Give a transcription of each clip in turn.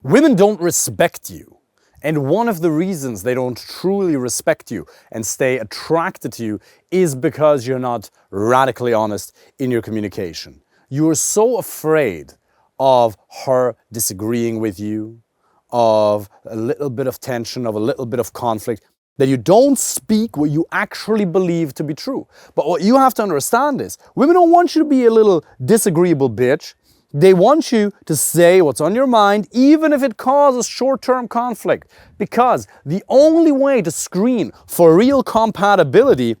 Women don't respect you. And one of the reasons they don't truly respect you and stay attracted to you is because you're not radically honest in your communication. You are so afraid of her disagreeing with you, of a little bit of tension, of a little bit of conflict, that you don't speak what you actually believe to be true. But what you have to understand is, women don't want you to be a little disagreeable bitch. They want you to say what's on your mind, even if it causes short-term conflict. Because the only way to screen for real compatibility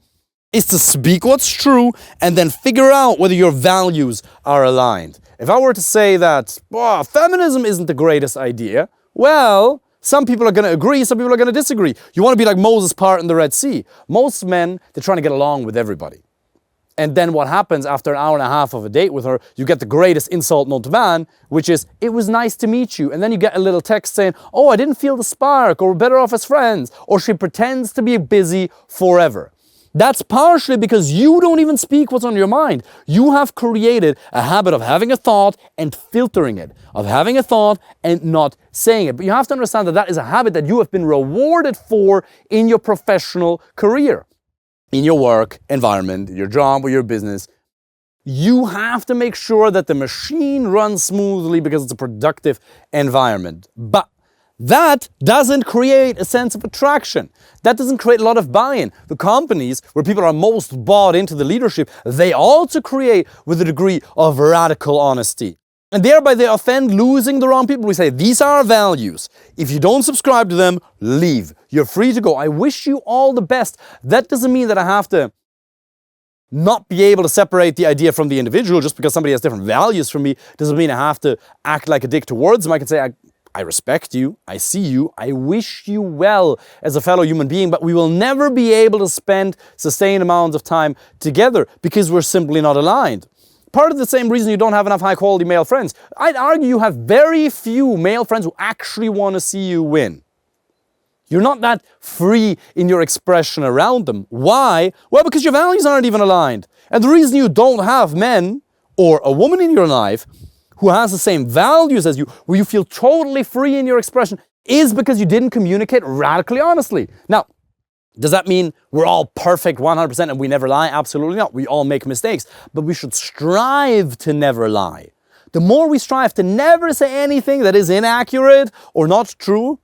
is to speak what's true and then figure out whether your values are aligned. If I were to say that, feminism isn't the greatest idea, well, some people are going to agree, some people are going to disagree. You want to be like Moses part in the Red Sea. Most men, they're trying to get along with everybody. And then what happens after an hour and a half of a date with her, you get the greatest insult known to man, which is, it was nice to meet you. And then you get a little text saying, oh, I didn't feel the spark, or we're better off as friends, or she pretends to be busy forever. That's partially because you don't even speak what's on your mind. You have created a habit of having a thought and filtering it, of having a thought and not saying it. But you have to understand that that is a habit that you have been rewarded for in your professional career. In your work environment, your job or your business, you have to make sure that the machine runs smoothly because it's a productive environment. But that doesn't create a sense of attraction. That doesn't create a lot of buy-in. The companies where people are most bought into the leadership, they also create with a degree of radical honesty. And thereby they offend losing the wrong people. We say, these are our values. If you don't subscribe to them, leave. You're free to go. I wish you all the best. That doesn't mean that I have to not be able to separate the idea from the individual just because somebody has different values from me. Doesn't mean I have to act like a dick towards them. I can say, I respect you, I see you, I wish you well as a fellow human being, but we will never be able to spend sustained amounts of time together because we're simply not aligned. Part of the same reason you don't have enough high-quality male friends. I'd argue you have very few male friends who actually want to see you win. You're not that free in your expression around them. Why? Well, because your values aren't even aligned. And the reason you don't have men or a woman in your life who has the same values as you, where you feel totally free in your expression, is because you didn't communicate radically honestly. Now, does that mean we're all perfect 100% and we never lie? Absolutely not. We all make mistakes, but we should strive to never lie. The more we strive to never say anything that is inaccurate or not true,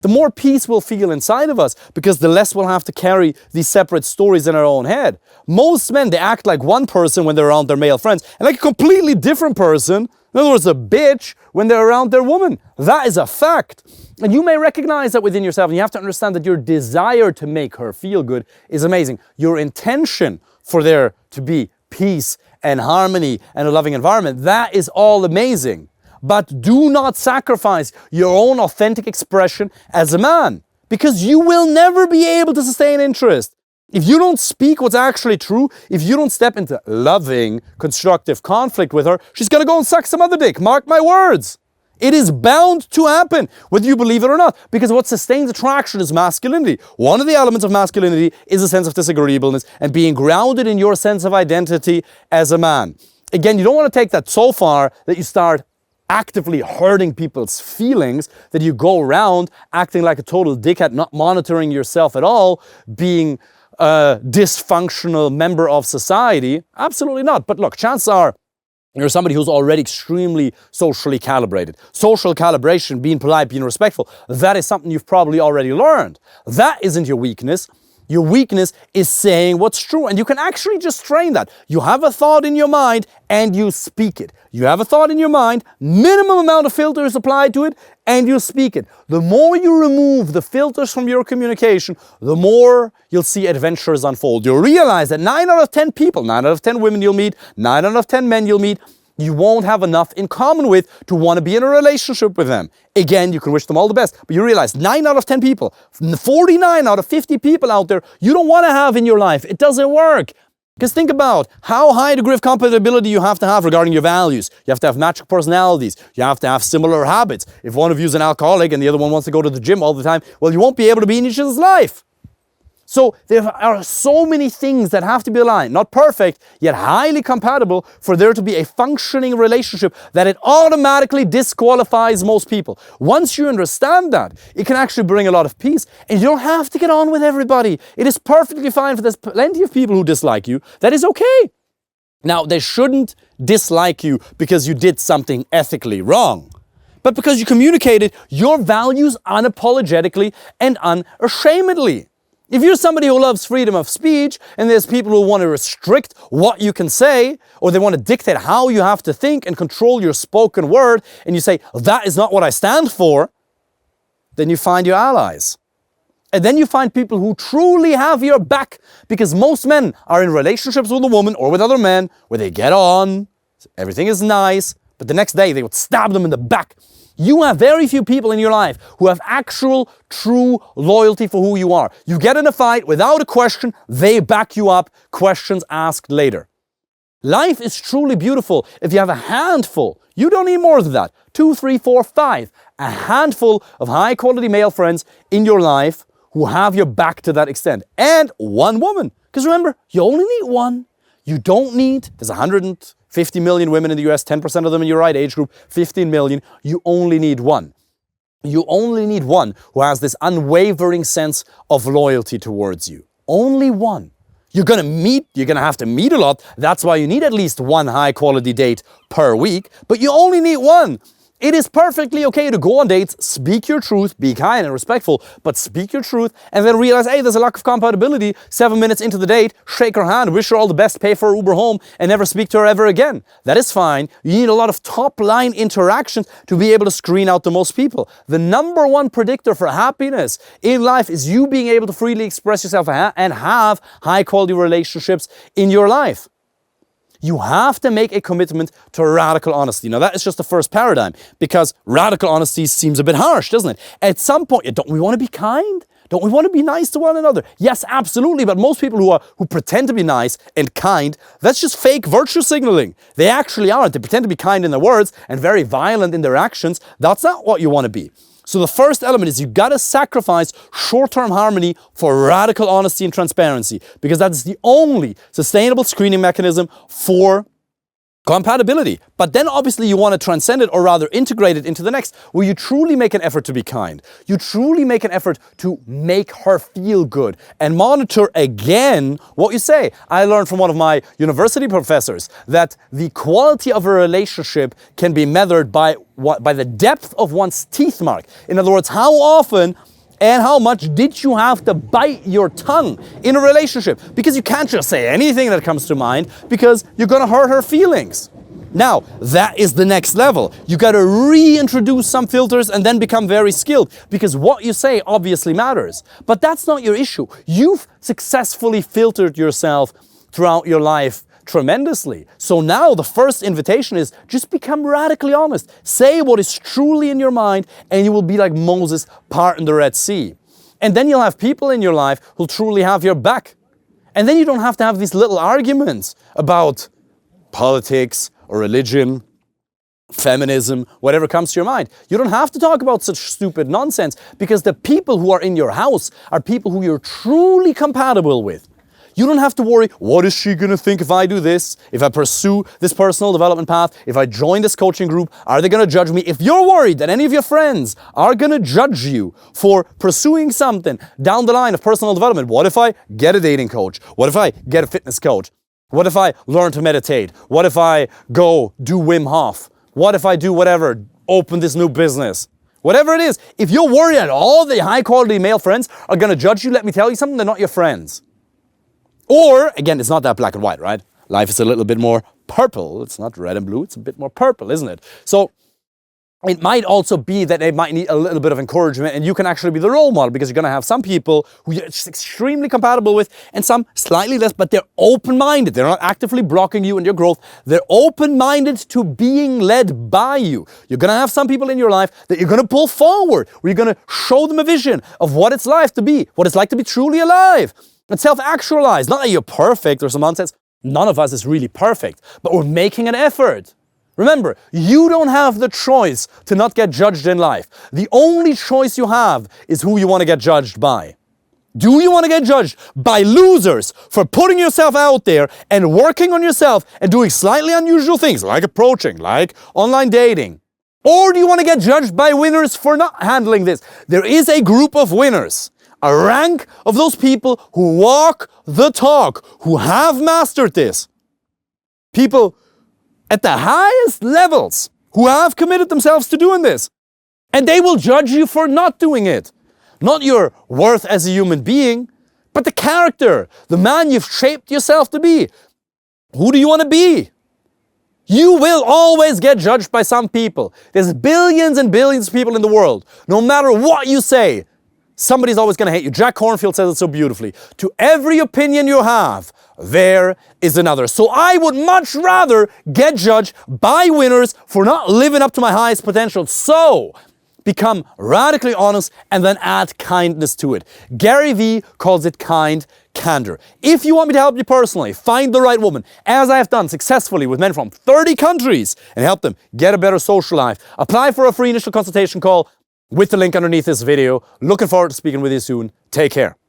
the more peace we'll feel inside of us, because the less we'll have to carry these separate stories in our own head. Most men, they act like one person when they're around their male friends, and like a completely different person, in other words, a bitch, when they're around their woman. That is a fact. And you may recognize that within yourself, and you have to understand that your desire to make her feel good is amazing. Your intention for there to be peace and harmony and a loving environment, that is all amazing. But do not sacrifice your own authentic expression as a man, because you will never be able to sustain interest. If you don't speak what's actually true, if you don't step into loving, constructive conflict with her, she's going to go and suck some other dick. Mark my words. It is bound to happen, whether you believe it or not, because what sustains attraction is masculinity. One of the elements of masculinity is a sense of disagreeableness and being grounded in your sense of identity as a man. Again, you don't want to take that so far that you start actively hurting people's feelings, that you go around acting like a total dickhead, not monitoring yourself at all, being a dysfunctional member of society. Absolutely not. But look, chances are you're somebody who's already extremely socially calibrated. Social calibration, being polite, being respectful, that is something you've probably already learned. That isn't your weakness. Your weakness is saying what's true, and you can actually just train that. You have a thought in your mind and you speak it. You have a thought in your mind, minimum amount of filters applied to it, and you speak it. The more you remove the filters from your communication, the more you'll see adventures unfold. You'll realize that 9 out of 10 people, 9 out of 10 women you'll meet, 9 out of 10 men you'll meet, you won't have enough in common with to want to be in a relationship with them. Again, you can wish them all the best, but you realize 9 out of 10 people, 49 out of 50 people out there, you don't want to have in your life. It doesn't work. Because think about how high a degree of compatibility you have to have regarding your values. You have to have matching personalities. You have to have similar habits. If one of you is an alcoholic and the other one wants to go to the gym all the time, well, you won't be able to be in each other's life. So there are so many things that have to be aligned, not perfect, yet highly compatible for there to be a functioning relationship that it automatically disqualifies most people. Once you understand that, it can actually bring a lot of peace, and you don't have to get on with everybody. It is perfectly fine if there's plenty of people who dislike you. That is okay. Now, they shouldn't dislike you because you did something ethically wrong, but because you communicated your values unapologetically and unashamedly. If you're somebody who loves freedom of speech and there's people who want to restrict what you can say, or they want to dictate how you have to think and control your spoken word, and you say, that is not what I stand for, then you find your allies. And then you find people who truly have your back, because most men are in relationships with a woman or with other men where they get on, everything is nice, but the next day they would stab them in the back. You have very few people in your life who have actual, true loyalty for who you are. You get in a fight without a question, they back you up, questions asked later. Life is truly beautiful if you have a handful. You don't need more than that. 2, 3, 4, 5. A handful of high quality male friends in your life who have your back to that extent. And one woman. Because remember, you only need one. You don't need, there's 150 million women in the US, 10% of them in your right age group, 15 million. You only need one. You only need one who has this unwavering sense of loyalty towards you. Only one. You're gonna have to meet a lot. That's why you need at least one high quality date per week, but you only need one. It is perfectly okay to go on dates, speak your truth, be kind and respectful, but speak your truth and then realize, hey, there's a lack of compatibility. 7 minutes into the date, shake her hand, wish her all the best, pay for her Uber home, and never speak to her ever again. That is fine. You need a lot of top-line interactions to be able to screen out the most people. The number one predictor for happiness in life is you being able to freely express yourself and have high-quality relationships in your life. You have to make a commitment to radical honesty. Now, that is just the first paradigm, because radical honesty seems a bit harsh, doesn't it? At some point, don't we want to be kind? Don't we want to be nice to one another? Yes, absolutely, but most people who pretend to be nice and kind, that's just fake virtue signaling. They actually aren't. They pretend to be kind in their words and very violent in their actions. That's not what you want to be. So the first element is you gotta sacrifice short-term harmony for radical honesty and transparency, because that's the only sustainable screening mechanism for compatibility. But then obviously you want to transcend it, or rather integrate it into the next, where you truly make an effort to be kind. You truly make an effort to make her feel good and monitor again what you say. I learned from one of my university professors that the quality of a relationship can be measured by the depth of one's teeth mark. In other words, how often and how much did you have to bite your tongue in a relationship? Because you can't just say anything that comes to mind, because you're gonna hurt her feelings. Now, that is the next level. You gotta reintroduce some filters and then become very skilled, because what you say obviously matters. But that's not your issue. You've successfully filtered yourself throughout your life tremendously. So now the first invitation is just become radically honest. Say what is truly in your mind, and you will be like Moses parting the Red Sea. And then you'll have people in your life who'll truly have your back. And then you don't have to have these little arguments about politics or religion, feminism, whatever comes to your mind. You don't have to talk about such stupid nonsense, because the people who are in your house are people who you're truly compatible with. You don't have to worry, what is she gonna think if I do this? If I pursue this personal development path? If I join this coaching group, are they gonna judge me? If you're worried that any of your friends are gonna judge you for pursuing something down the line of personal development, what if I get a dating coach? What if I get a fitness coach? What if I learn to meditate? What if I go do Wim Hof? What if I do whatever, open this new business? Whatever it is, if you're worried that all the high quality male friends are gonna judge you, let me tell you something, they're not your friends. Or, again, it's not that black and white, right? Life is a little bit more purple. It's not red and blue, it's a bit more purple, isn't it? So it might also be that they might need a little bit of encouragement, and you can actually be the role model, because you're going to have some people who you're just extremely compatible with and some slightly less, but they're open-minded. They're not actively blocking you in your growth. They're open-minded to being led by you. You're going to have some people in your life that you're going to pull forward, where you're going to show them a vision of what it's like to be, what it's like to be truly alive and self-actualized. Not that you're perfect or some nonsense. None of us is really perfect, but we're making an effort. Remember, you don't have the choice to not get judged in life. The only choice you have is who you want to get judged by. Do you want to get judged by losers for putting yourself out there and working on yourself and doing slightly unusual things like approaching, like online dating? Or do you want to get judged by winners for not handling this? There is a group of winners, a rank of those people who walk the talk, who have mastered this. People at the highest levels who have committed themselves to doing this. And they will judge you for not doing it. Not your worth as a human being, but the character, the man you've shaped yourself to be. Who do you want to be? You will always get judged by some people. There's billions and billions of people in the world. No matter what you say, somebody's always going to hate you. Jack Kornfield says it so beautifully. To every opinion you have, there is another. So I would much rather get judged by winners for not living up to my highest potential. So become radically honest and then add kindness to it. Gary Vee calls it kind candor. If you want me to help you personally find the right woman, as I have done successfully with men from 30 countries and help them get a better social life, apply for a free initial consultation call with the link underneath this video. Looking forward to speaking with you soon. Take care.